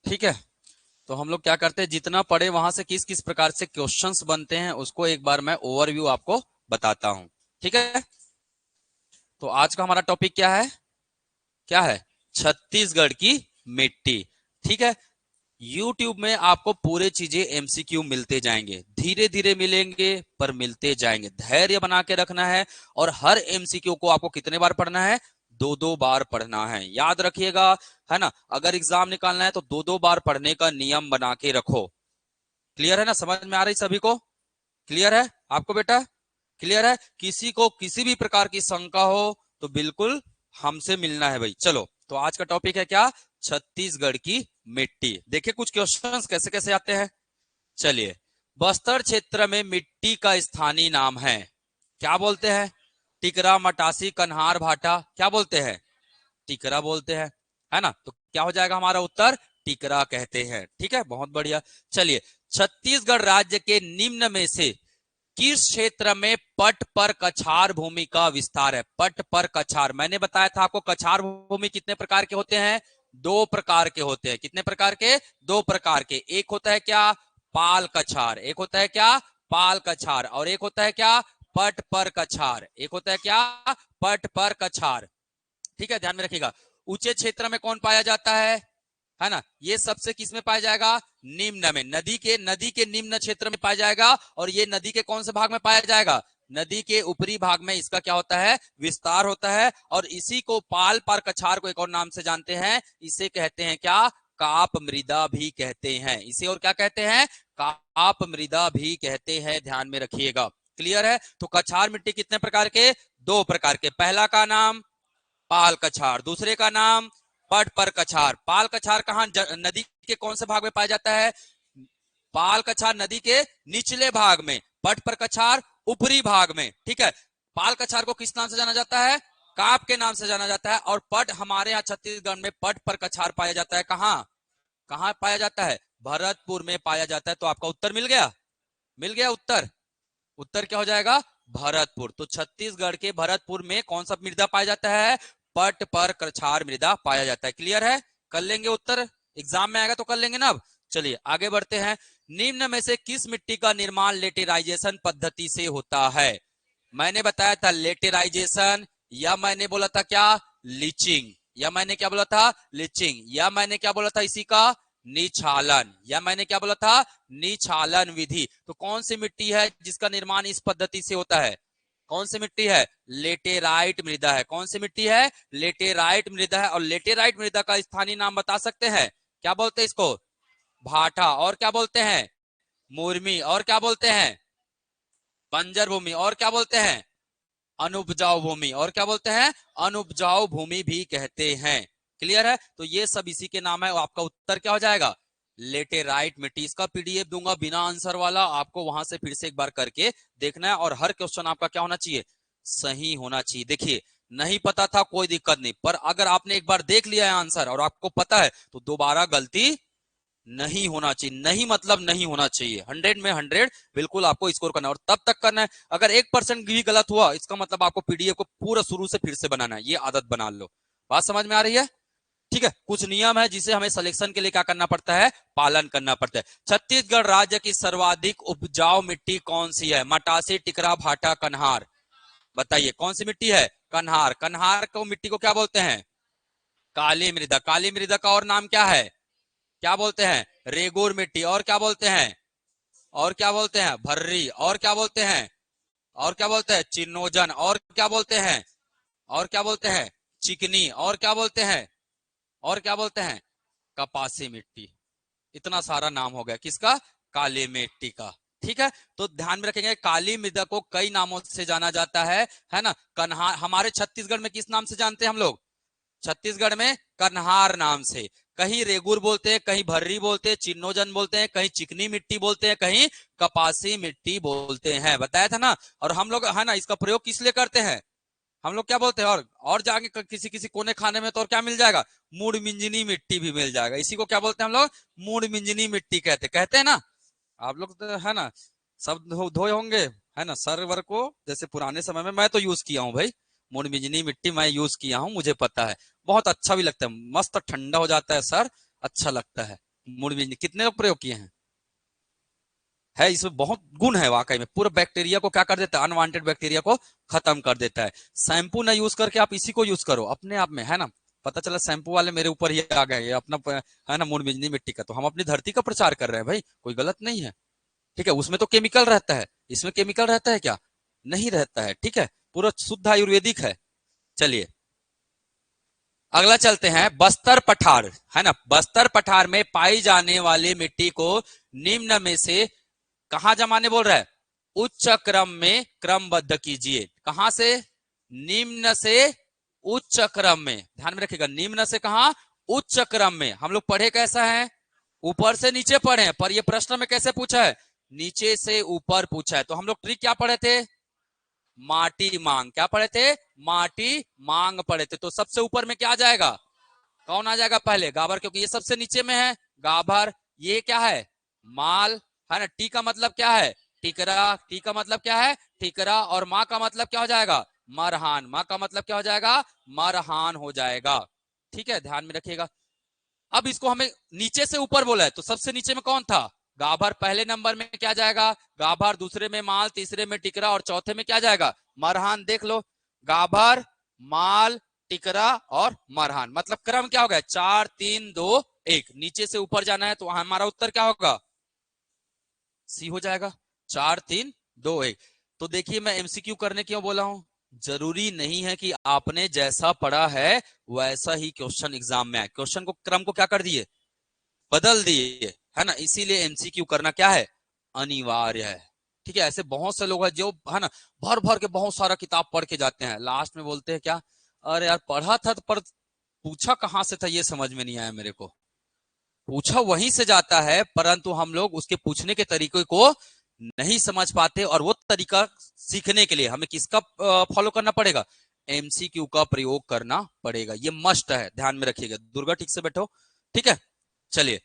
ठीक है, तो हम लोग क्या करते हैं, जितना पढ़े वहां से किस किस प्रकार से क्वेश्चंस बनते हैं उसको एक बार मैं ओवरव्यू आपको बताता हूं। ठीक है, तो आज का हमारा टॉपिक क्या है, क्या है, छत्तीसगढ़ की मिट्टी। ठीक है, YouTube में आपको पूरे चीजें एमसीक्यू मिलते जाएंगे, धीरे धीरे मिलेंगे पर मिलते जाएंगे, धैर्य बना के रखना है। और हर एमसीक्यू को आपको कितने बार पढ़ना है, दो दो बार पढ़ना है, याद रखिएगा, है ना। अगर एग्जाम निकालना है तो दो दो बार पढ़ने का नियम बना के रखो। क्लियर है ना, समझ में आ रही सभी को, क्लियर है आपको बेटा, क्लियर है। किसी को किसी भी प्रकार की शंका हो तो बिल्कुल हमसे मिलना है भाई। चलो, तो आज का टॉपिक है क्या, छत्तीसगढ़ की मिट्टी। देखिए कुछ क्वेश्चंस कैसे कैसे आते हैं। चलिए, बस्तर क्षेत्र में मिट्टी का स्थानीय नाम है, क्या बोलते हैं, टिकरा, मटासी, कन्हार, भाटा, क्या बोलते हैं, टिकरा बोलते हैं, है ना। तो क्या हो जाएगा हमारा उत्तर, टिकरा कहते हैं। ठीक है, बहुत बढ़िया। चलिए, छत्तीसगढ़ राज्य के निम्न में से किस क्षेत्र में पट पर कछार भूमि का विस्तार है। पट पर कछार, मैंने बताया था आपको कछार भूमि कितने प्रकार के होते हैं, दो प्रकार के होते हैं। कितने प्रकार के, दो प्रकार के। एक होता है क्या, पाल कछार, एक होता है क्या, पाल कछार, और एक होता है क्या, पट पर कछार, एक होता है क्या, पट पर कछार। ठीक है, ध्यान में रखिएगा। ऊंचे क्षेत्र में कौन पाया जाता है ना, ये सबसे किस में पाया जाएगा, निम्न में, नदी के निम्न क्षेत्र में पाया जाएगा। और ये नदी के कौन से भाग में पाया जाएगा, नदी के ऊपरी भाग में इसका क्या होता है, विस्तार होता है। और इसी को पाल पर कछार को एक और नाम से जानते हैं, इसे कहते हैं क्या, काप मृदा भी कहते हैं। इसे और क्या कहते हैं, काप मृदा भी कहते हैं, ध्यान में रखिएगा। क्लियर है। तो कछार मिट्टी कितने प्रकार के, दो प्रकार के। पहला का नाम पाल कछार, दूसरे का नाम पट पर कछार। पाल कछार कहां, नदी के कौन से भाग में पाया जाता है, पाल कछार नदी के निचले भाग में, पट पर कछार ऊपरी भाग में। ठीक है, पाल कछार को किस नाम से जाना जाता है, काप के नाम से जाना जाता है। और पट हमारे यहाँ छत्तीसगढ़ में पट पर कछार पाया जाता है, कहां कहां पाया जाता है, भरतपुर में पाया जाता है। तो आपका उत्तर मिल गया, मिल गया उत्तर, उत्तर क्या हो जाएगा, भरतपुर। तो छत्तीसगढ़ के भरतपुर में कौन सा मृदा पाया जाता है, पट पर कछार मृदा पाया जाता है। क्लियर है, कर लेंगे उत्तर, एग्जाम में आएगा तो कर लेंगे ना। अब चलिए आगे बढ़ते हैं। निम्न में से किस मिट्टी का निर्माण लेटेराइजेशन पद्धति से होता है। मैंने बताया था लेटेराइजेशन, या मैंने बोला था क्या, लीचिंग, या मैंने क्या बोला था, लीचिंग, या मैंने क्या बोला था इसी का, निछालन, या मैंने क्या बोला था, निछालन विधि। तो कौन सी मिट्टी है जिसका निर्माण इस पद्धति से होता है, कौन सी मिट्टी है, लेटेराइट मृदा है। कौन सी मिट्टी है, लेटेराइट मृदा है। और लेटेराइट मृदा का स्थानीय नाम बता सकते हैं, क्या बोलते हैं इसको, भाटा, और क्या बोलते हैं, मुर्मी, और क्या बोलते हैं, बंजर भूमि, और क्या बोलते हैं, अनुपजाऊ भूमि, और क्या बोलते हैं, अनुपजाऊ भूमि भी कहते हैं। क्लियर है, तो ये सब इसी के नाम है। आपका उत्तर क्या हो जाएगा, लेटेराइट मिट्टी। इसका पीडीएफ दूंगा बिना आंसर वाला, आपको वहां से फिर से एक बार करके देखना है। और हर क्वेश्चन आपका क्या होना चाहिए, सही होना चाहिए। देखिए, नहीं पता था कोई दिक्कत नहीं, पर अगर आपने एक बार देख लिया है आंसर और आपको पता है तो दोबारा गलती नहीं होना चाहिए। नहीं मतलब नहीं होना चाहिए, 100 में 100 बिल्कुल आपको स्कोर करना है। और तब तक करना है, अगर 1% भी गलत हुआ इसका मतलब आपको पीडीएफ को पूरा शुरू से फिर से बनाना है, ये आदत बना लो। बात समझ में आ रही है, ठीक है। कुछ नियम है जिसे हमें सिलेक्शन के लिए क्या करना पड़ता है, पालन करना पड़ता है। छत्तीसगढ़ राज्य की सर्वाधिक उपजाऊ मिट्टी कौन सी है, मटासी, टिकरा, भाटा, कन्हार, बताइए कौन सी मिट्टी है, कन्हार। कन्हार को मिट्टी को क्या बोलते हैं, काली मृदा। काली मृदा का और नाम क्या है, क्या बोलते हैं, रेगुर मिट्टी, और क्या बोलते हैं, और क्या बोलते हैं, भर्री, और क्या बोलते हैं, और क्या बोलते हैं, चिन्नोजन, और क्या बोलते हैं, और क्या बोलते हैं, चिकनी, और क्या बोलते हैं, और क्या बोलते हैं, कपासी मिट्टी। इतना सारा नाम हो गया किसका, काली मिट्टी का। ठीक है, तो ध्यान में रखेंगे, काली मृदा को कई नामों से जाना जाता है ना। कन्हार हमारे छत्तीसगढ़ में किस नाम से जानते हैं हम लोग, छत्तीसगढ़ में कन्हार नाम से, कहीं रेगुर बोलते हैं, कहीं भर्री बोलते हैं, चिन्नोजन बोलते हैं, कहीं चिकनी मिट्टी बोलते हैं, कहीं कपासी मिट्टी बोलते हैं, बताया था ना। और हम लोग है ना इसका प्रयोग किस लिए करते हैं, हम लोग क्या बोलते हैं, और जाके किसी किसी कोने खाने में तो और क्या मिल जाएगा, मूड मिंजनी मिट्टी भी मिल जाएगा। इसी को क्या बोलते हैं हम लोग, मूड मिंजनी मिट्टी कहते कहते हैं ना। आप लोग तो है ना सब धोए होंगे, है ना, सर वर को, जैसे पुराने समय में मैं तो यूज किया हूँ भाई, मुड़मिजनी मिट्टी मैं यूज किया हूँ, मुझे पता है, बहुत अच्छा भी लगता है, मस्त ठंडा हो जाता है सर, अच्छा लगता है। मूड बिजली कितने लोग प्रयोग किए हैं? है, इसमें बहुत गुण है वाकई में, पूरा बैक्टीरिया को क्या कर देता है, अनवांटेड बैक्टीरिया को खत्म कर देता है। शैम्पू ना यूज करके आप इसी को यूज करो अपने आप में, है ना। पता चला शैम्पू वाले मेरे ऊपर ही आ गए, ये अपना है ना मूड बिजली मिट्टी का, तो हम अपनी धरती का प्रचार कर रहे हैं भाई, कोई गलत नहीं है। ठीक है, उसमें तो केमिकल रहता है, इसमें केमिकल रहता है क्या? नहीं रहता है। ठीक है, पूरा शुद्ध आयुर्वेदिक है। चलिए अगला चलते हैं, बस्तर पठार, है ना। बस्तर पठार में पाई जाने वाली मिट्टी को निम्न में से कहा जमाने बोल रहा है, उच्च क्रम में क्रमबद्ध कीजिए। कहां से? निम्न से उच्च क्रम में, ध्यान में रखिएगा, निम्न से कहा, उच्च क्रम में। हम लोग पढ़े कैसा है, ऊपर से नीचे पढ़े हैं, पर ये प्रश्न में कैसे पूछा है, नीचे से ऊपर पूछा है। तो हम लोग ट्रिक क्या पढ़े थे, माटी मांग, क्या पढ़े थे, माटी मांग पढ़े थे। तो सबसे ऊपर में क्या आ जाएगा, कौन आ जाएगा पहले, गाभर, क्योंकि ये सबसे नीचे में है गाभर। ये क्या है, माल, है ना। टी का मतलब क्या है, टिकरा, टी का मतलब क्या है, टिकरा। और माँ का मतलब क्या हो जाएगा, मरहान, माँ का मतलब क्या हो जाएगा, मरहान हो जाएगा। ठीक है, ध्यान में रखिएगा। अब इसको हमें नीचे से ऊपर बोला है, तो सबसे नीचे में कौन था, गाभर। पहले नंबर में क्या जाएगा, गाभर, दूसरे में माल, तीसरे में टिकरा, और चौथे में क्या जाएगा, मरहान। देख लो, गाभर, माल, टिकरा और मरहान, मतलब क्रम क्या हो गया, 4 3 2 1। नीचे से ऊपर जाना है, तो हमारा उत्तर क्या होगा, सी हो जाएगा, 4 3 2 1। तो देखिए मैं एमसीक्यू करने क्यों बोला हूं, जरूरी नहीं है कि आपने जैसा पढ़ा है वैसा ही क्वेश्चन एग्जाम में आए। क्वेश्चन को, क्रम को क्या कर दिए, बदल दिए, है ना। इसीलिए एमसीक्यू करना क्या है, अनिवार्य है। ठीक है, ऐसे बहुत से लोग हैं जो, है ना, भर भर के बहुत सारा किताब पढ़ के जाते हैं, लास्ट में बोलते हैं क्या, अरे यार पढ़ा था पर पूछा कहां से था, ये समझ में नहीं आया मेरे को। पूछा वहीं से जाता है, परंतु हम लोग उसके पूछने के तरीके को नहीं समझ पाते, और वो तरीका सीखने के लिए हमें किसका फॉलो करना पड़ेगा, एमसीक्यू का प्रयोग करना पड़ेगा। ये मस्ट है, ध्यान में रखिएगा। दुर्गा ठीक से बैठो, ठीक है। चलिए,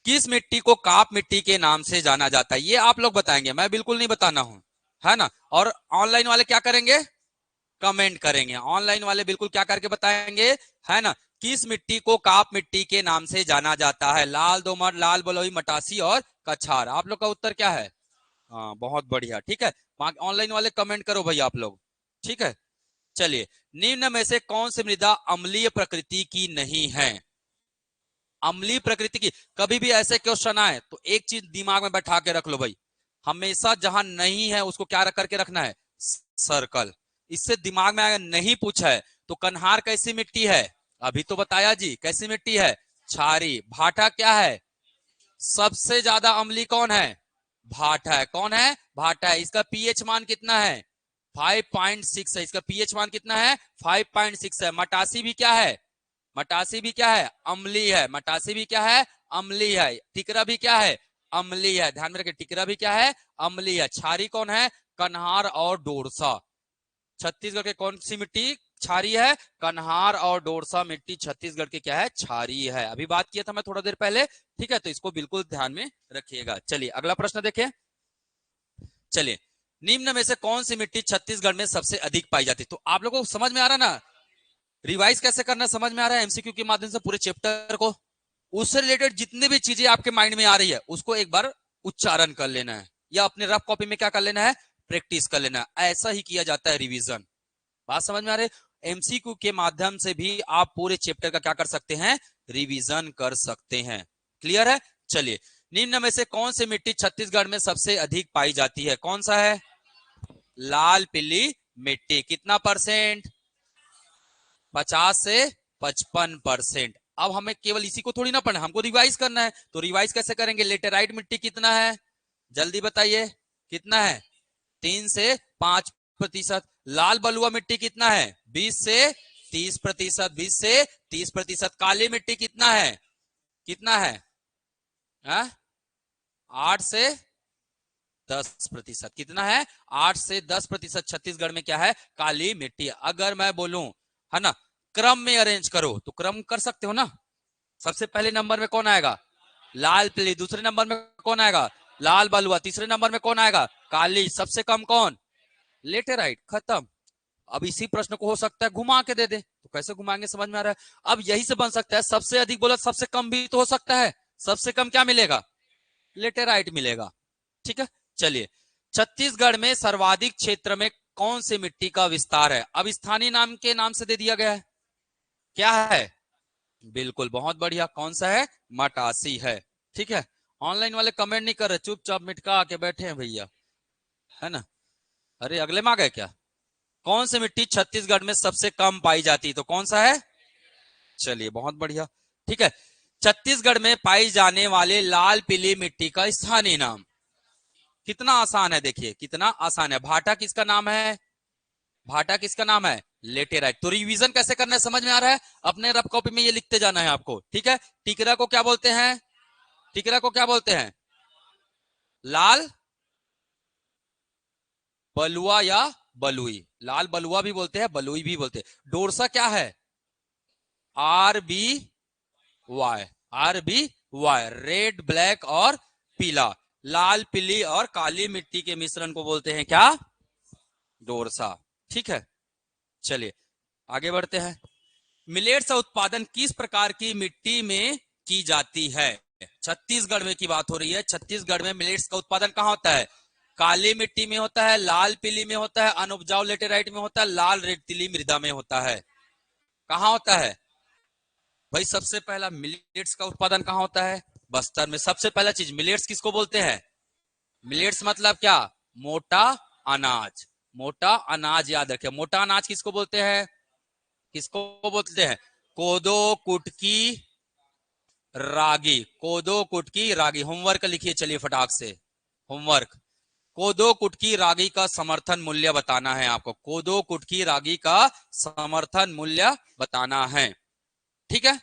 किस मिट्टी को काप मिट्टी के नाम से जाना जाता है, ये आप लोग बताएंगे, मैं बिल्कुल नहीं बताना हूं, है ना। और ऑनलाइन वाले क्या करेंगे, कमेंट करेंगे। ऑनलाइन वाले बिल्कुल क्या करके बताएंगे, है ना। किस मिट्टी को काप मिट्टी के नाम से जाना जाता है, लाल दोमट, लाल बलुई, मटासी और कछार। आप लोग का उत्तर क्या है, हाँ बहुत बढ़िया। ठीक है, ऑनलाइन वाले कमेंट करो भाई आप लोग, ठीक है। चलिए, निम्न में से कौन सी मृदा अम्लीय प्रकृति की नहीं है, अम्लीय प्रकृति की। कभी भी ऐसे क्वेश्चन आए तो एक चीज दिमाग में बैठा के रख लो भाई, हमेशा जहां नहीं है उसको क्या करके रखना है, सर्कल। इससे दिमाग में अगर नहीं पूछा है तो कन्हार कैसी मिट्टी है, अभी तो बताया जी, कैसी मिट्टी है, क्षारी। भाटा क्या है, सबसे ज्यादा अम्ली कौन है, भाटा है। कौन है, भाटा है। इसका पीएच मान कितना है, 5.6 है। इसका पीएच मान कितना है, 5.6 है। मटासी भी क्या है, मटासी भी क्या है, अम्ली है। मटासी भी क्या है, अम्ली है। टिकरा भी क्या है, अम्ली है। ध्यान में रखिए, टिकरा भी क्या है, अम्ली है। क्षारी कौन है, कन्हार और डोरसा। छत्तीसगढ़ के कौन सी मिट्टी क्षारी है, कन्हार और डोरसा मिट्टी छत्तीसगढ़ की क्या है, क्षारी है। अभी बात किया था मैं थोड़ा देर पहले, ठीक है। तो इसको बिल्कुल ध्यान में रखिएगा। चलिए अगला प्रश्न देखें। चलिए, निम्न में से कौन सी मिट्टी छत्तीसगढ़ में सबसे अधिक पाई जाती है। तो आप लोगों को समझ में आ रहा है ना, रिवाइज कैसे करना समझ में आ रहा है, एमसीक्यू के माध्यम से पूरे चैप्टर को, उससे रिलेटेड जितनी भी चीजें आपके माइंड में आ रही है उसको एक बार उच्चारण कर लेना है, या अपने रफ कॉपी में क्या कर लेना है, प्रैक्टिस कर लेना है। ऐसा ही किया जाता है रिवीजन। बात समझ में आ रही है, एमसीक्यू के माध्यम से भी आप पूरे चैप्टर का क्या कर सकते हैं, रिवीजन कर सकते हैं। क्लियर है। चलिए, निम्न में से कौन सी मिट्टी छत्तीसगढ़ में सबसे अधिक पाई जाती है, कौन सा है, लाल पीली मिट्टी। कितना परसेंट, 50 से 55%। अब हमें केवल इसी को थोड़ी ना पढ़ना, हमको रिवाइज करना है। तो रिवाइज कैसे करेंगे, लेटेराइट मिट्टी कितना है, जल्दी बताइए, कितना है, 3 से 5%। लाल बलुआ मिट्टी कितना है, 20 से 30%। 20 से 30%। काली मिट्टी कितना है, कितना है, 8 से 10%। कितना है, 8 से 10%। छत्तीसगढ़ में क्या है, काली मिट्टी। अगर मैं बोलूं, है ना, क्रम में अरेंज करो, तो क्रम कर सकते हो ना। सबसे पहले नंबर में कौन आएगा, लाल पीली। दूसरे नंबर में कौन आएगा, लाल बलुआ। तीसरे नंबर में कौन आएगा, काली। सबसे कम कौन, लेटेराइट। खत्म। अब इसी प्रश्न को हो सकता है घुमा के दे दे, तो कैसे घुमाएंगे समझ में आ रहा है। अब यही से बन सकता है, सबसे अधिक बोला सबसे कम भी तो हो सकता है, सबसे कम क्या मिलेगा? लेटेराइट मिलेगा। ठीक है, चलिए। छत्तीसगढ़ में सर्वाधिक क्षेत्र में कौन सी मिट्टी का विस्तार है? अब स्थानीय नाम के नाम से दे दिया गया है, क्या है? बिल्कुल, बहुत बढ़िया, कौन सा है? मटासी है। ठीक है, ऑनलाइन वाले कमेंट नहीं कर रहे, चुपचाप मिटका आके बैठे हैं भैया, है ना? अरे अगले में आ गए क्या? कौन सी मिट्टी छत्तीसगढ़ में सबसे कम पाई जाती है? तो कौन सा है? चलिए, बहुत बढ़िया। ठीक है, छत्तीसगढ़ में पाई जाने वाले लाल पीली मिट्टी का स्थानीय नाम। कितना आसान है, देखिए कितना आसान है। भाटा किसका नाम है? भाटा किसका नाम है? लेटेराइट। तो रिवीजन कैसे करना है समझ में आ रहा है? अपने रफ कॉपी में ये लिखते जाना है आपको। ठीक है, टिकरा को क्या बोलते हैं? टिकरा को क्या बोलते हैं? लाल बलुआ या बलुई। लाल बलुआ भी बोलते हैं, बलुई भी बोलते हैं। डोरसा क्या है? RBY। RBY, रेड ब्लैक और पीला। लाल पीली और काली मिट्टी के मिश्रण को बोलते हैं क्या? डोरसा। ठीक है, चलिए आगे बढ़ते हैं। मिलेट्स का उत्पादन किस प्रकार की मिट्टी में की जाती है? छत्तीसगढ़ में की बात हो रही है। छत्तीसगढ़ में मिलेट्स का उत्पादन कहां होता है? काली मिट्टी में होता है, लाल पीली में होता है, अनउपजाऊ लेटेराइट में होता है, लाल रेतीली मृदा में होता है। कहां होता है भाई? सबसे पहला मिलेट्स का उत्पादन कहां होता है? बस्तर में। सबसे पहला चीज मिलेट्स किसको बोलते हैं? मिलेट्स मतलब क्या? मोटा अनाज। मोटा अनाज याद रखें। मोटा अनाज किसको बोलते हैं? किसको बोलते हैं? कोदो, कुटकी, रागी। कोदो, कुटकी, रागी। होमवर्क लिखिए, चलिए फटाक से होमवर्क। कोदो, कुटकी, रागी का समर्थन मूल्य बताना है आपको। कोदो, कुटकी, रागी का समर्थन मूल्य बताना है। ठीक है,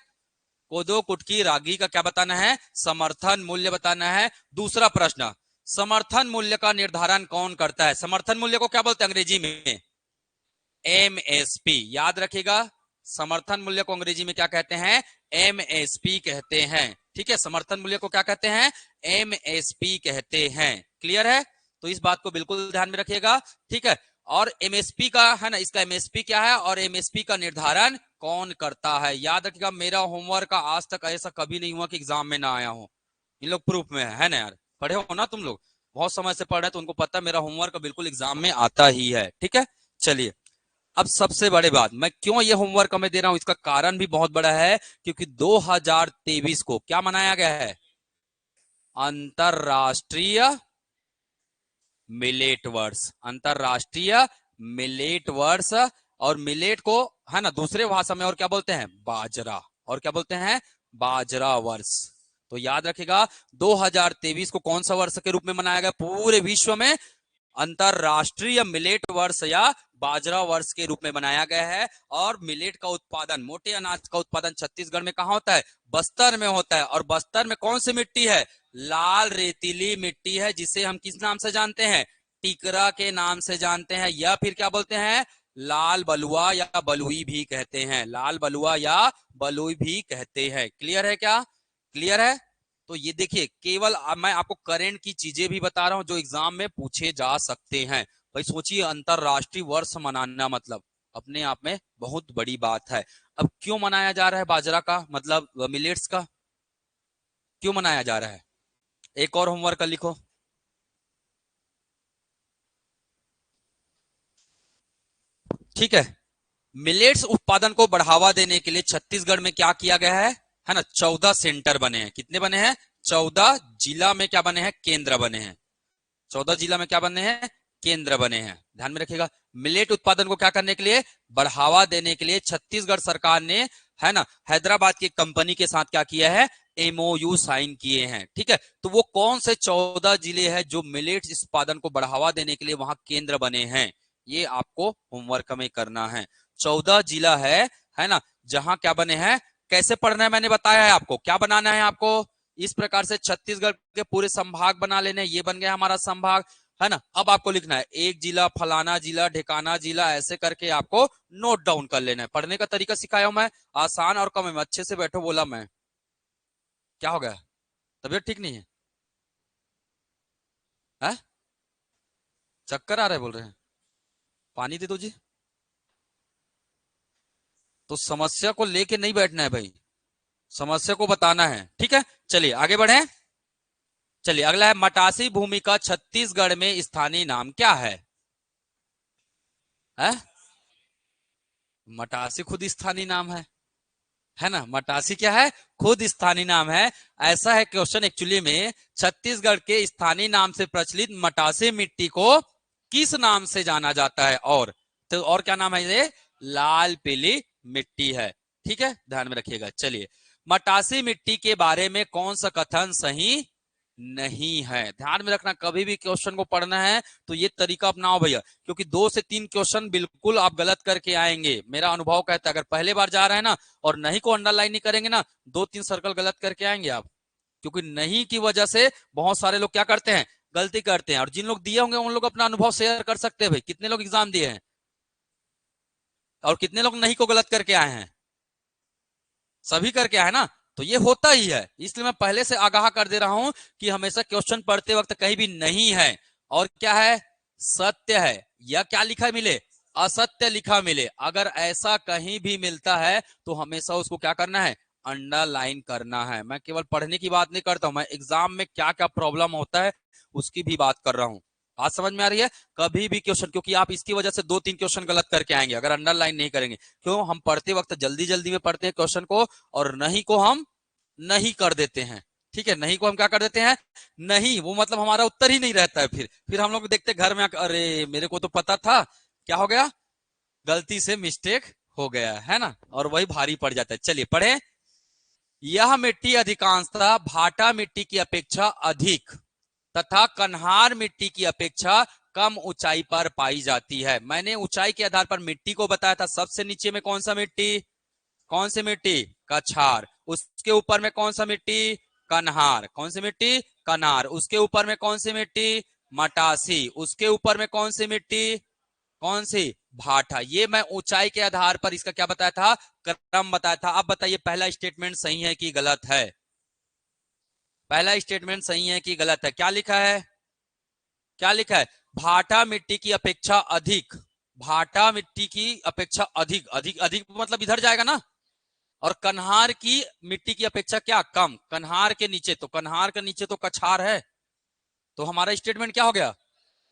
कोदो, कुटकी, रागी का क्या बताना है? समर्थन मूल्य बताना है। दूसरा प्रश्न, समर्थन मूल्य का निर्धारण कौन करता है? समर्थन मूल्य को क्या बोलते हैं अंग्रेजी में? MSP। याद रखिएगा, समर्थन मूल्य को अंग्रेजी में क्या कहते हैं? MSP कहते हैं। ठीक है, समर्थन मूल्य को क्या कहते हैं? MSP कहते हैं। क्लियर है? तो इस बात को बिल्कुल ध्यान में रखिएगा। ठीक है, और MSP का है ना, इसका MSP क्या है और MSP का निर्धारण कौन करता है? याद रखिएगा, मेरा होमवर्क का आज तक ऐसा कभी नहीं हुआ कि एग्जाम में ना आया हूं। इन लोग प्रूफ में है ना यार? पढ़े हो ना तुम लोग? बहुत समय से पढ़ रहे, तो उनको पता है मेरा होमवर्क बिल्कुल एग्जाम में आता ही है। ठीक है, चलिए। अब सबसे बड़ी बात, मैं क्यों ये होमवर्क हमें दे रहा हूं, इसका कारण भी बहुत बड़ा है, क्योंकि 2023 को क्या मनाया गया है? अंतरराष्ट्रीय मिलेट वर्ष। अंतरराष्ट्रीय मिलेट वर्ष। और मिलेट को है ना दूसरे भाषा में और क्या बोलते हैं? बाजरा। और क्या बोलते हैं? बाजरा वर्ष। तो याद रखिएगा, 2023 को कौन सा वर्ष के रूप में मनाया गया पूरे विश्व में? अंतरराष्ट्रीय मिलेट वर्ष या बाजरा वर्ष के रूप में बनाया गया है। और मिलेट का उत्पादन, मोटे अनाज का उत्पादन छत्तीसगढ़ में कहां होता है? बस्तर में होता है। और बस्तर में कौन सी मिट्टी है? लाल रेतीली मिट्टी है, जिसे हम किस नाम से जानते हैं? टिकरा के नाम से जानते हैं, या फिर क्या बोलते हैं? लाल बलुआ या बलुई भी कहते हैं। लाल बलुआ या बलुई भी कहते हैं। क्लियर है क्या? क्लियर है? तो ये देखिए, केवल मैं आपको करंट की चीजें भी बता रहा हूं जो एग्जाम में पूछे जा सकते हैं। भाई सोचिए, अंतरराष्ट्रीय वर्ष मनाना मतलब अपने आप में बहुत बड़ी बात है। अब क्यों मनाया जा रहा है बाजरा का, मतलब मिलेट्स का क्यों मनाया जा रहा है? एक और होमवर्क लिखो। ठीक है, मिलेट्स उत्पादन को बढ़ावा देने के लिए छत्तीसगढ़ में क्या किया गया है ना? 14 सेंटर बने हैं। कितने बने हैं? 14 जिला में क्या बने हैं? केंद्र बने हैं। 14 जिला में क्या बने हैं? केंद्र बने हैं। ध्यान में रखिएगा, मिलेट उत्पादन को क्या करने के लिए? बढ़ावा देने के लिए छत्तीसगढ़ सरकार ने है ना हैदराबाद की कंपनी के साथ क्या किया है? MOU साइन किए हैं। ठीक है, तो वो कौन से 14 जिले हैं जो मिलेट उत्पादन को बढ़ावा देने के लिए वहां केंद्र बने हैं? ये आपको होमवर्क में करना है। 14 जिला है ना, जहां क्या बने हैं? कैसे पढ़ना है मैंने बताया है आपको। क्या बनाना है आपको? इस प्रकार से छत्तीसगढ़ के पूरे संभाग बना लेने। ये बन गया हमारा संभाग, है ना। अब आपको लिखना है एक जिला, फलाना जिला, ढिकाना जिला, ऐसे करके आपको नोट डाउन कर लेना है। पढ़ने का तरीका सिखाया हूं मैं, आसान और कम है। अच्छे से बैठो, बोला मैं। क्या हो गया? तबीयत ठीक नहीं है? है? चक्कर आ रहे बोल रहे हैं? पानी दे दो जी। तो समस्या को लेके नहीं बैठना है भाई। समस्या को बताना है, ठीक है। चलिए आगे बढ़े। चलिए अगला है, मटासी भूमि का छत्तीसगढ़ में स्थानीय नाम क्या है? मटासी खुद स्थानीय नाम है ना। मटासी क्या है? खुद स्थानीय नाम है। ऐसा है क्वेश्चन एक्चुअली में, छत्तीसगढ़ के स्थानीय नाम से प्रचलित मटासी मिट्टी को किस नाम से जाना जाता है? और तो और क्या नाम है ये? लाल पीली मिट्टी है, ठीक है, ध्यान में रखिएगा। चलिए, मटासी मिट्टी के बारे में कौन सा कथन सही नहीं है? ध्यान में रखना, कभी भी क्वेश्चन को पढ़ना है तो ये तरीका अपनाओ भैया, क्योंकि 2 से 3 क्वेश्चन बिल्कुल आप गलत करके आएंगे। मेरा अनुभव कहता है, अगर पहले बार जा रहे हैं ना और नहीं को अंडरलाइन नहीं करेंगे ना, 2-3 सर्कल गलत करके आएंगे आप। क्योंकि नहीं की वजह से बहुत सारे लोग क्या करते हैं? गलती करते हैं। और जिन लोग दिए होंगे उन लोग अपना अनुभव शेयर कर सकते हैं। भाई कितने लोग एग्जाम दिए हैं और कितने लोग नहीं को गलत करके आए हैं? सभी करके आए ना। तो ये होता ही है, इसलिए मैं पहले से आगाह कर दे रहा हूं कि हमेशा क्वेश्चन पढ़ते वक्त कहीं भी नहीं है और क्या है? सत्य है, या क्या लिखा मिले? असत्य लिखा मिले। अगर ऐसा कहीं भी मिलता है तो हमेशा उसको क्या करना है? अंडरलाइन करना है। मैं केवल पढ़ने की बात नहीं करता हूं, मैं एग्जाम में क्या क्या प्रॉब्लम होता है उसकी भी बात कर रहा हूं। आज समझ में आ रही है? कभी भी क्वेश्चन, क्योंकि आप इसकी वजह से 2-3 क्वेश्चन गलत करके आएंगे अगर अंडरलाइन नहीं करेंगे। क्यों? हम पढ़ते वक्त जल्दी जल्दी में पढ़ते हैं क्वेश्चन को, और नहीं को हम नहीं कर देते हैं, ठीक है। नहीं को हम क्या कर देते हैं? नहीं, वो मतलब हमारा उत्तर ही नहीं रहता है। फिर हम लोग देखते घर में अरे मेरे को तो पता था, क्या हो गया? गलती से मिस्टेक हो गया है ना, और वही भारी पड़ जाता है। चलिए पढ़े। यह मिट्टी अधिकांशतः भाटा मिट्टी की अपेक्षा अधिक तथा कन्हार मिट्टी की अपेक्षा कम ऊंचाई पर पाई जाती है। मैंने ऊंचाई के आधार पर मिट्टी को बताया था। सबसे नीचे में कौन सा मिट्टी? कौन सी मिट्टी? कछार। उसके ऊपर में कौन सा मिट्टी? कन्हार। कौन सी मिट्टी? कन्हार। उसके ऊपर में कौन सी मिट्टी? मटासी। उसके ऊपर में कौन सी मिट्टी? कौन सी? भाटा। ये मैं ऊंचाई के आधार पर इसका क्या बताया था? क्रम बताया था। अब बताइए पहला स्टेटमेंट सही है कि गलत है? पहला स्टेटमेंट सही है कि गलत है? क्या लिखा है? क्या लिखा है? भाटा मिट्टी की अपेक्षा अधिक। भाटा मिट्टी की अपेक्षा अधिक, अधिक अधिक मतलब इधर जाएगा ना। और कन्हार की मिट्टी की अपेक्षा क्या? कम। कन्हार के नीचे, तो कन्हार के नीचे तो कछार है। तो हमारा स्टेटमेंट क्या हो गया?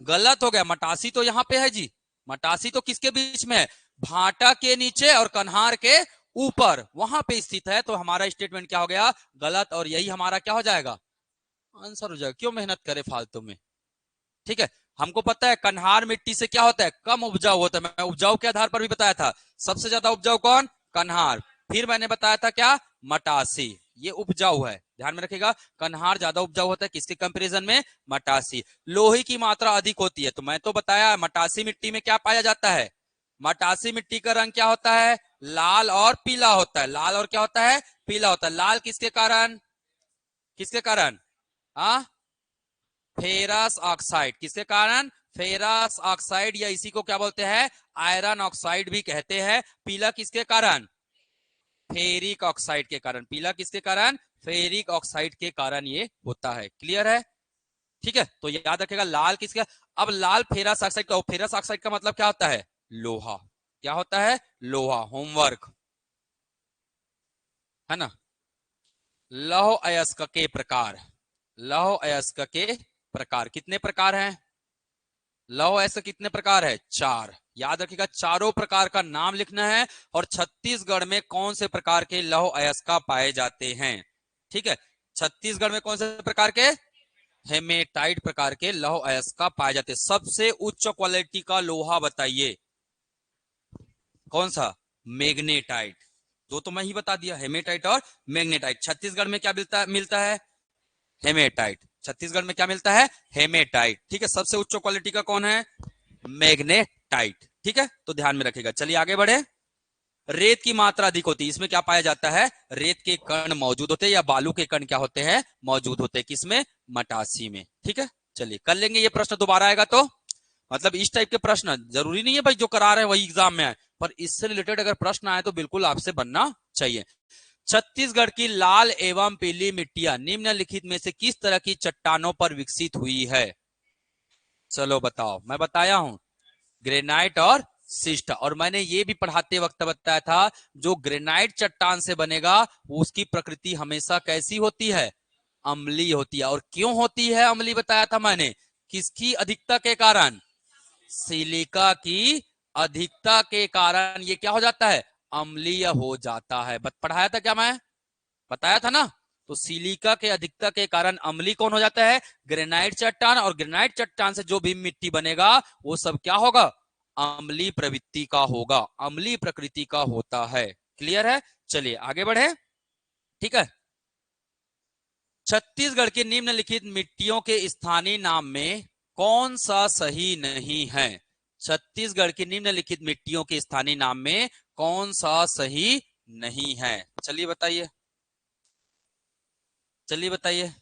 गलत हो गया। मटासी तो यहाँ पे है जी। मटासी तो किसके बीच में है? भाटा के नीचे और कन्हार के ऊपर, वहां पे स्थित है। तो हमारा स्टेटमेंट क्या हो गया? गलत। और यही हमारा क्या हो जाएगा? आंसर हो जाएगा। क्यों मेहनत करे फालतू में, ठीक है। हमको पता है कन्हार मिट्टी से क्या होता है? कम उपजाऊ होता है। मैं उपजाऊ के आधार पर भी बताया था। सबसे ज्यादा उपजाऊ कौन? कन्हार। फिर मैंने बताया था क्या? मटासी। ये उपजाऊ है, ध्यान में रखिएगा। कन्हार ज्यादा उपजाऊ होता है किसके कंपैरिजन में? मटासी। लोहे की मात्रा अधिक होती है, तो मैं तो बताया मटासी मिट्टी में क्या पाया जाता है? मटासी मिट्टी का रंग क्या होता है? लाल और पीला होता है। लाल और क्या होता है? पीला होता है। लाल किसके कारण? किसके कारण? हाँ, फेरस ऑक्साइड। किसके कारण? फेरस ऑक्साइड, या इसी को क्या बोलते हैं? आयरन ऑक्साइड भी कहते हैं। पीला किसके कारण? फेरिक ऑक्साइड के कारण। पीला किसके कारण? फेरिक ऑक्साइड के कारण ये होता है। क्लियर है? ठीक है, तो याद रखेगा लाल किसके। अब लाल फेरस ऑक्साइड का, फेरस ऑक्साइड का मतलब क्या होता है? लोहा। क्या होता है? लोहा। होमवर्क है ना। लौह अयस्क के प्रकार। लौह अयस्क के प्रकार कितने प्रकार हैं? लौह अयस्क कितने प्रकार है? 4। याद रखिएगा, चारों प्रकार का नाम लिखना है। और छत्तीसगढ़ में कौन से प्रकार के लौह अयस्क पाए जाते हैं? ठीक है, छत्तीसगढ़ में कौन से प्रकार के? हेमेटाइट प्रकार के लौह अयस्क पाए जाते हैं। सबसे उच्च क्वालिटी का लोहा बताइए? कौन सा? मैग्नेटाइट। दो तो मैं ही बता दिया, हेमेटाइट और मैग्नेटाइट। छत्तीसगढ़ में क्या मिलता है? हेमेटाइट। छत्तीसगढ़ में क्या मिलता है? हेमेटाइट। ठीक है, सबसे उच्च क्वालिटी का कौन है? मैग्नेटाइट। ठीक है, तो ध्यान में रखेगा। चलिए आगे बढ़े। रेत की मात्रा अधिक होती है, इसमें क्या पाया जाता है? रेत के कण मौजूद होते हैं, या बालू के कण क्या होते हैं? मौजूद होते हैं। किसमें? मटासी में। ठीक है, चलिए कर लेंगे। ये प्रश्न दोबारा आएगा तो मतलब इस टाइप के प्रश्न जरूरी नहीं है भाई जो करा रहे हैं वही एग्जाम में आए, पर इससे रिलेटेड अगर प्रश्न आए तो बिल्कुल आपसे बनना चाहिए। छत्तीसगढ़ की लाल एवं पीली मिट्टियां निम्नलिखित में से किस तरह की चट्टानों पर विकसित हुई है? चलो बताओ। मैं बताया हूं, ग्रेनाइट और शिष्ट। और मैंने ये भी पढ़ाते वक्त बताया था, जो ग्रेनाइट चट्टान से बनेगा उसकी प्रकृति हमेशा कैसी होती है, अम्लीय होती है। और क्यों होती है अम्लीय, बताया था मैंने, किसकी अधिकता के कारण, सिलिका की अधिकता के कारण ये क्या हो जाता है, अम्लीय हो जाता है। पढ़ाया था क्या, मैं बताया था ना। तो सिलिका के अधिकता के कारण अम्लीय कौन हो जाता है, ग्रेनाइट चट्टान। और ग्रेनाइट चट्टान से जो भी मिट्टी बनेगा वो सब क्या होगा, अम्लीय प्रवृत्ति का होगा, अम्लीय प्रकृति का होता है। क्लियर है, चलिए आगे बढ़े। ठीक है, छत्तीसगढ़ की निम्नलिखित मिट्टियों के स्थानीय नाम में कौन सा सही नहीं है। छत्तीसगढ़ की निम्नलिखित मिट्टियों के स्थानीय नाम में कौन सा सही नहीं है, चलिए बताइए, चलिए बताइए।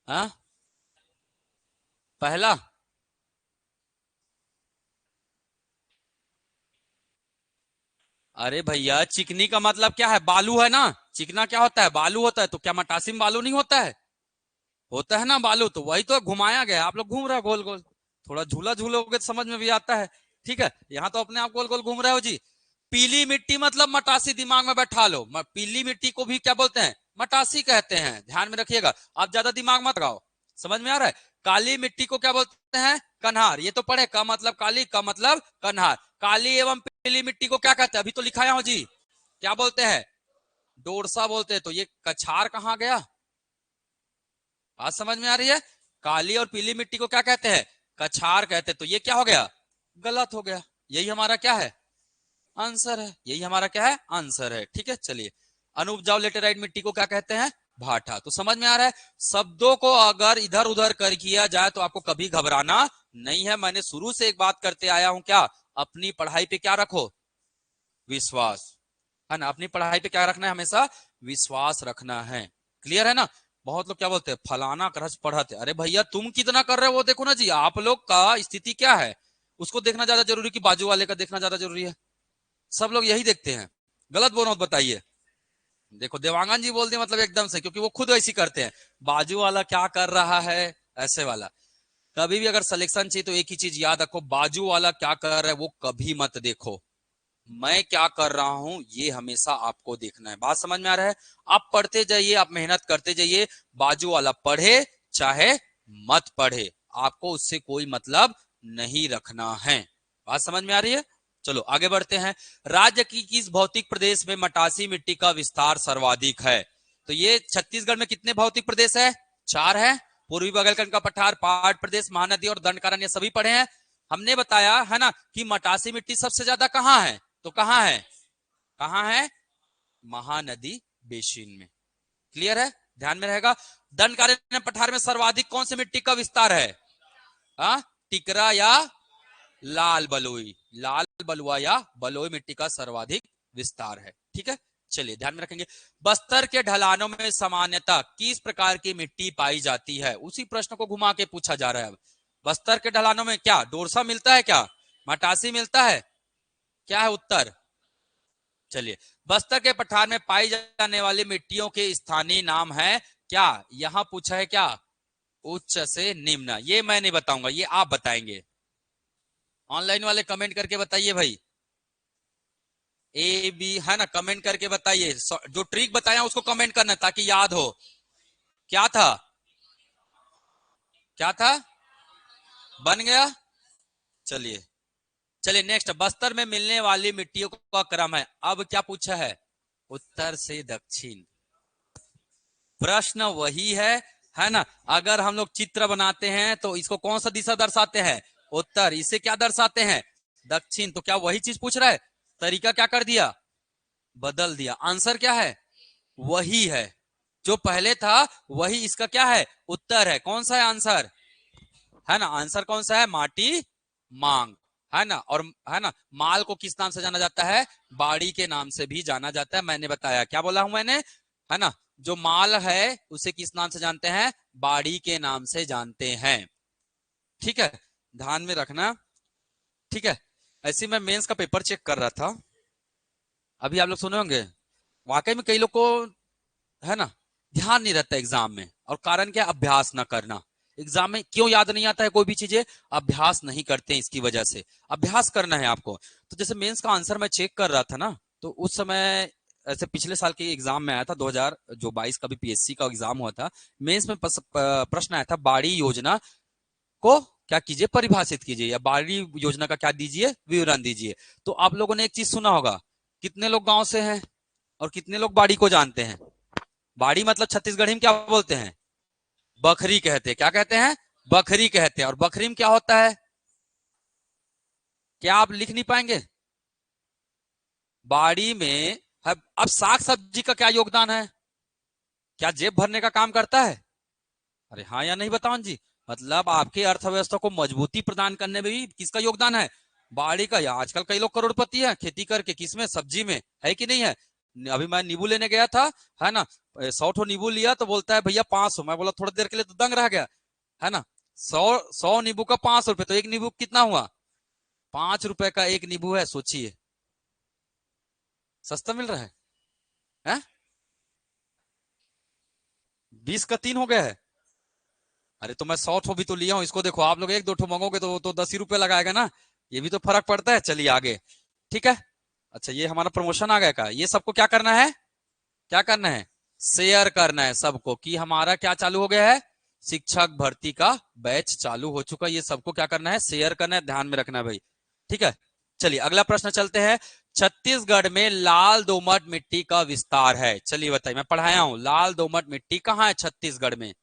हाँ, पहला, अरे भैया चिकनी का मतलब क्या है, बालू है ना। चिकना क्या होता है, बालू होता है। तो क्या मटासी में बालू नहीं होता है, होता है ना बालू। तो वही तो घुमाया गया, आप लोग घूम रहे हो गोल गोल। थोड़ा झूला झूलोगे तो समझ में भी आता है। ठीक है, यहाँ तो अपने आप गोल गोल घूम रहे हो जी। पीली मिट्टी मतलब मटासी, दिमाग में बैठा लो। पीली मिट्टी को भी क्या बोलते हैं, मटासी कहते हैं, ध्यान में रखिएगा। आप ज्यादा दिमाग मत लगाओ, समझ में आ रहा है। काली मिट्टी को क्या बोलते हैं, कन्हार। ये तो पढ़े, का मतलब काली, का मतलब कन्हार। काली एवं पीली मिट्टी को क्या कहते हैं, अभी तो लिखाया हो जी, क्या बोलते हैं, डोरसा बोलते हैं। तो ये कछार कहाँ गया, बात समझ में आ रही है। काली और पीली मिट्टी को क्या कहते हैं, कछार कहते हैं। तो ये क्या हो गया, गलत हो गया। यही हमारा क्या है, आंसर है। यही हमारा क्या है, आंसर है। ठीक है, चलिए। अनुपजाऊ लेटेराइट मिट्टी को क्या कहते हैं, भाटा। तो समझ में आ रहा है, शब्दों को अगर इधर उधर कर किया जाए तो आपको कभी घबराना नहीं है। मैंने शुरू से एक बात करते आया हूं, क्या, अपनी पढ़ाई पे क्या रखो, विश्वास, है ना। अपनी पढ़ाई पे क्या रखना है, हमेशा विश्वास रखना है। क्लियर है ना। बहुत लोग क्या बोलते हैं, फलाना करज पढ़ते, अरे भैया तुम कितना कर रहे हो वो देखो ना जी। आप लोग का स्थिति क्या है उसको देखना ज्यादा जरूरी कि बाजू वाले का देखना ज्यादा जरूरी है। सब लोग यही देखते हैं, गलत बोल रहा हूं बताइए। देखो देवांगन जी बोल दिए मतलब एकदम से, क्योंकि वो खुद ऐसी करते हैं, बाजू वाला क्या कर रहा है, ऐसे वाला। कभी भी अगर सिलेक्शन चाहिए तो एक ही चीज याद रखो, बाजू वाला क्या कर रहा है वो कभी मत देखो, मैं क्या कर रहा हूं ये हमेशा आपको देखना है। बात समझ में आ रहा है। आप पढ़ते जाइए, आप मेहनत करते जाइए, बाजू वाला पढ़े चाहे मत पढ़े, आपको उससे कोई मतलब नहीं रखना है। बात समझ में आ रही है। चलो आगे बढ़ते हैं। राज्य की किस भौतिक प्रदेश में मटासी मिट्टी का विस्तार सर्वाधिक है। तो ये छत्तीसगढ़ में कितने भौतिक प्रदेश है, चार है। पूर्वी बघेलखंड का पठार, पहाड़ प्रदेश, महानदी और दंडकारण्य, ये सभी पढ़े हैं। हमने बताया है ना कि मटासी मिट्टी सबसे ज्यादा कहाँ है, तो कहाँ है, कहाँ है, महानदी बेसिन में। क्लियर है, ध्यान में रहेगा। दंडकारण्य पठार में सर्वाधिक कौन सी मिट्टी का विस्तार है, आ? टिकरा या लाल बलुई, लाल बलुआ या बलुई मिट्टी का सर्वाधिक विस्तार है। ठीक है, चलिए ध्यान में रखेंगे। बस्तर के ढलानों में सामान्यतः किस प्रकार की मिट्टी पाई जाती है, उसी प्रश्न को घुमा के पूछा जा रहा है। बस्तर के ढलानों में क्या डोरसा मिलता है, क्या मटासी मिलता है, क्या है उत्तर। चलिए, बस्तर के पठार में पाई जाने वाली मिट्टियों के स्थानीय नाम है क्या, यहां पूछा है क्या, उच्च से निम्न। ये मैं नहीं बताऊंगा, ये आप बताएंगे। ऑनलाइन वाले कमेंट करके बताइए भाई, ए बी है ना, कमेंट करके बताइए। जो ट्रिक बताया उसको कमेंट करना ताकि याद हो। क्या था, क्या था, बन गया। चलिए, चलिए नेक्स्ट, बस्तर में मिलने वाली मिट्टियों का क्रम है। अब क्या पूछा है, उत्तर से दक्षिण। प्रश्न वही है ना। अगर हम लोग चित्र बनाते हैं तो इसको कौन सा दिशा दर्शाते हैं, उत्तर। इसे क्या दर्शाते हैं, दक्षिण। तो क्या वही चीज पूछ रहा है, तरीका क्या कर दिया, बदल दिया। आंसर क्या है, वही है जो पहले था, वही इसका क्या है, उत्तर है। कौन सा है आंसर, है ना, आंसर कौन सा है, माटी मांग, है ना। और है ना, माल को किस नाम से जाना जाता है, बाड़ी के नाम से भी जाना जाता है। मैंने बताया, क्या बोला हूं मैंने, है ना। जो माल है उसे किस नाम से जानते हैं, बाड़ी के नाम से जानते हैं। ठीक है, ध्यान में रखना। ठीक है, ऐसे मैं मेंस का पेपर चेक कर रहा था, अभी आप लोग सुने होंगे, वाकई में कई लोग को, है ना, ध्यान नहीं रहता एग्जाम में। और कारण क्या? अभ्यास ना करना। एग्जाम में क्यों याद नहीं आता है कोई भी चीजें? अभ्यास नहीं करते हैं, इसकी वजह से। अभ्यास करना है आपको। तो जैसे मेंस का आंसर मैं चेक कर रहा था ना, तो उस समय ऐसे पिछले साल के एग्जाम में आया था 2022 का भी पीएससी का एग्जाम हुआ था। मेंस में प्रश्न आया था, बाड़ी योजना को क्या कीजिए? परिभाषित कीजिए, या बाड़ी योजना का क्या दीजिए? विवरण दीजिए। तो आप लोगों ने एक चीज सुना होगा, कितने लोग गांव से हैं और कितने लोग बाड़ी को जानते हैं? बाड़ी मतलब छत्तीसगढ़ी में क्या बोलते हैं? बखरी कहते हैं। क्या कहते हैं? बखरी कहते हैं। और बखरी में क्या होता है? क्या आप लिख नहीं पाएंगे? बाड़ी में अब साग सब्जी का क्या योगदान है? क्या जेब भरने का काम करता है? अरे हाँ या नहीं बताओ जी। मतलब आपके अर्थव्यवस्था को मजबूती प्रदान करने में भी किसका योगदान है? बाड़ी का। या आजकल कई लोग करोड़पति हैं खेती करके, किसमें? सब्जी में। है कि नहीं है? अभी मैं नींबू लेने गया था, है ना, 100 नींबू लिया तो बोलता है भैया 500। मैं बोला थोड़ी देर के लिए तो दंग रह गया, है ना। 100 नींबू का 500 रुपए, तो एक नींबू कितना हुआ? 5 रुपए का एक नींबू है, सोचिए। सस्ता मिल रहा है? 20 का 3 हो गया है। अरे तो मैं 100 भी तो लिया हूं, इसको देखो। आप लोग एक दो ठो मंगोगे तो 10 ही रुपए लगाएगा ना। ये भी तो फर्क पड़ता है। चलिए आगे। ठीक है। अच्छा, ये हमारा प्रमोशन आ गया का। ये सबको क्या करना है? क्या करना है? शेयर करना है सबको, कि हमारा क्या चालू हो गया है? शिक्षक भर्ती का बैच चालू हो चुका है। ये सबको क्या करना है? शेयर करना है। ध्यान में रखना है भाई। ठीक है। चलिए अगला प्रश्न चलते हैं। छत्तीसगढ़ में लाल दोमट मिट्टी का विस्तार है। चलिए बताइए, मैं पढ़ाया हूं। लाल दोमट मिट्टी कहाँ है छत्तीसगढ़ में?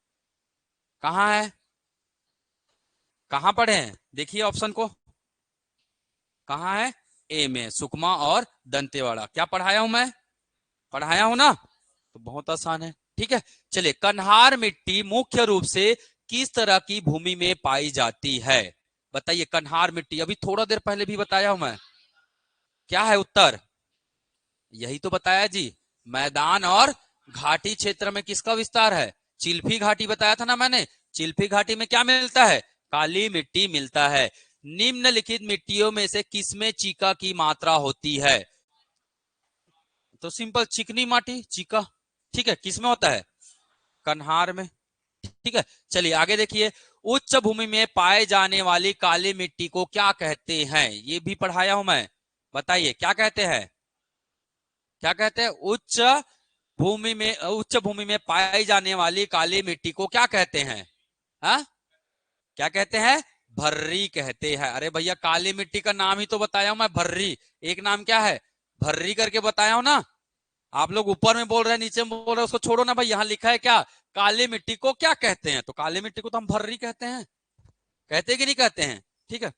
कहाँ है? कहाँ पढ़े हैं? देखिए ऑप्शन को। कहाँ है? ए में, सुकमा और दंतेवाड़ा। क्या पढ़ाया हूं मैं? पढ़ाया हूं ना। तो बहुत आसान है। ठीक है। चलिए, कन्हार मिट्टी मुख्य रूप से किस तरह की भूमि में पाई जाती है? बताइए। कन्हार मिट्टी अभी थोड़ा देर पहले भी बताया हूं मैं। क्या है उत्तर? यही तो बताया जी। मैदान और घाटी क्षेत्र में किसका विस्तार है? चिल्फी घाटी बताया था ना मैंने। चिल्फी घाटी में क्या मिलता है? काली मिट्टी मिलता है। निम्नलिखित मिट्टियों में से किसमें चीका की मात्रा होती है? तो सिंपल, चिकनी माटी, चीका। ठीक है। किसमें होता है? कन्हार में। ठीक है। चलिए आगे देखिए। उच्च भूमि में पाए जाने वाली काली मिट्टी को क्या कहते हैं? ये भी पढ़ाया हूं मैं। बताइए क्या कहते हैं? क्या कहते हैं? उच्च भूमि में पाई जाने वाली काली मिट्टी को क्या कहते हैं? हा? क्या कहते हैं? भर्री कहते हैं। अरे भैया, काली मिट्टी का नाम ही तो बताया हूं मैं, भर्री। एक नाम क्या है? भर्री करके बताया हूं ना। आप लोग ऊपर में बोल रहे हैं, नीचे में बोल रहे हैं, उसको छोड़ो ना भाई। यहाँ लिखा है क्या? काली मिट्टी को क्या कहते हैं? तो काली मिट्टी को तो हम भर्री कहते हैं। कहते हैं कि नहीं कहते हैं? ठीक है।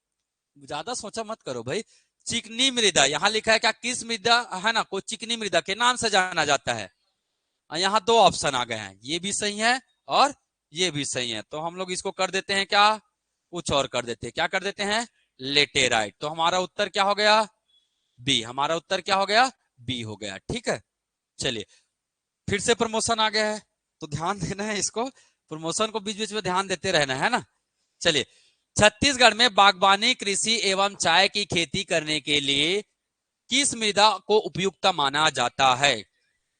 ज्यादा सोचा मत करो भाई। चिकनी मृदा, यहाँ लिखा है क्या? किस मृदा है ना, को चिकनी मृदा के नाम से जाना जाता है। यहाँ दो ऑप्शन आ गए हैं, ये भी सही है और ये भी सही है। तो हम लोग इसको कर देते हैं क्या? कुछ और कर देते हैं। क्या कर देते हैं? लेटेराइट। तो हमारा उत्तर क्या हो गया? बी। हमारा उत्तर क्या हो गया? बी हो गया। ठीक है। चलिए, फिर से प्रमोशन आ गया है, तो ध्यान देना है इसको। प्रमोशन को बीच बीच में ध्यान देते रहना है ना। चलिए, छत्तीसगढ़ में बागवानी, कृषि एवं चाय की खेती करने के लिए किस मृदा को उपयुक्त माना जाता है?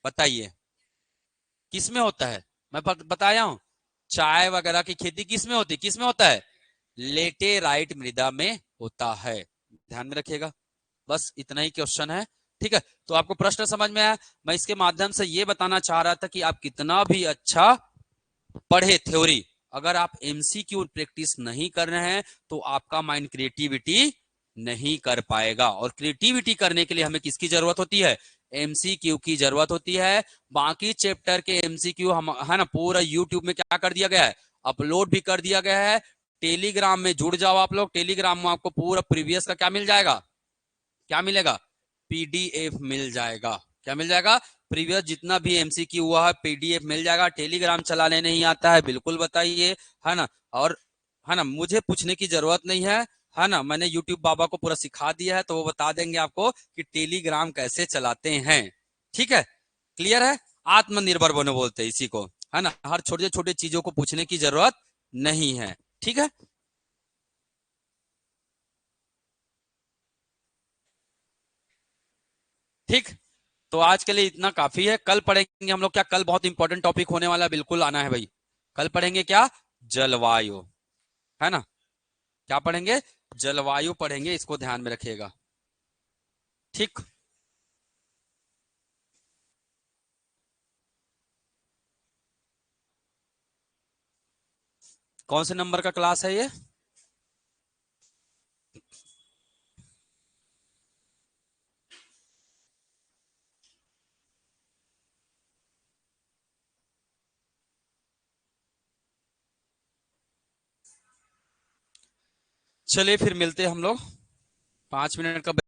बताइए। किसमें होता है? मैं बताया हूं। चाय वगैरह की खेती किसमें होती है? किसमें होता है? लेटेराइट मृदा में होता है। ध्यान में रखिएगा। बस इतना ही क्वेश्चन है। ठीक है। तो आपको प्रश्न समझ में आया। मैं इसके माध्यम से ये बताना चाह रहा था कि आप कितना भी अच्छा पढ़े थ्योरी, अगर आप एमसीक्यू प्रैक्टिस नहीं कर रहे हैं तो आपका माइंड क्रिएटिविटी नहीं कर पाएगा। और क्रिएटिविटी करने के लिए हमें किसकी जरूरत होती है? एमसीक्यू की जरूरत होती है। बाकी चैप्टर के एमसीक्यू हम, है ना, पूरा यूट्यूब में क्या कर दिया गया है? अपलोड भी कर दिया गया है। टेलीग्राम में जुड़ जाओ आप लोग। टेलीग्राम में आपको पूरा प्रीवियस का क्या मिल जाएगा? क्या मिलेगा? पीडीएफ मिल जाएगा। क्या मिल जाएगा? प्रीवियस जितना भी एमसीक्यू हुआ है, पीडीएफ मिल जाएगा। टेलीग्राम चलाने नहीं आता है? बिल्कुल बताइए, है ना। और है ना, मुझे पूछने की जरूरत नहीं है ना। मैंने यूट्यूब बाबा को पूरा सिखा दिया है, तो वो बता देंगे आपको कि टेलीग्राम कैसे चलाते हैं। ठीक है। क्लियर है? आत्मनिर्भर बनो बोलते हैं इसी को, है ना। हर छोटे छोटे चीजों को पूछने की जरूरत नहीं है। ठीक है। ठीक। तो आज के लिए इतना काफी है। कल पढ़ेंगे हम लोग क्या, कल बहुत इंपॉर्टेंट टॉपिक होने वाला है, बिल्कुल आना है भाई। कल पढ़ेंगे क्या, जलवायु, है ना। क्या पढ़ेंगे, जलवायु पढ़ेंगे, इसको ध्यान में रखिएगा। ठीक। कौन से नंबर का क्लास है ये। चलिए फिर मिलते हैं हम लोग, 5 मिनट का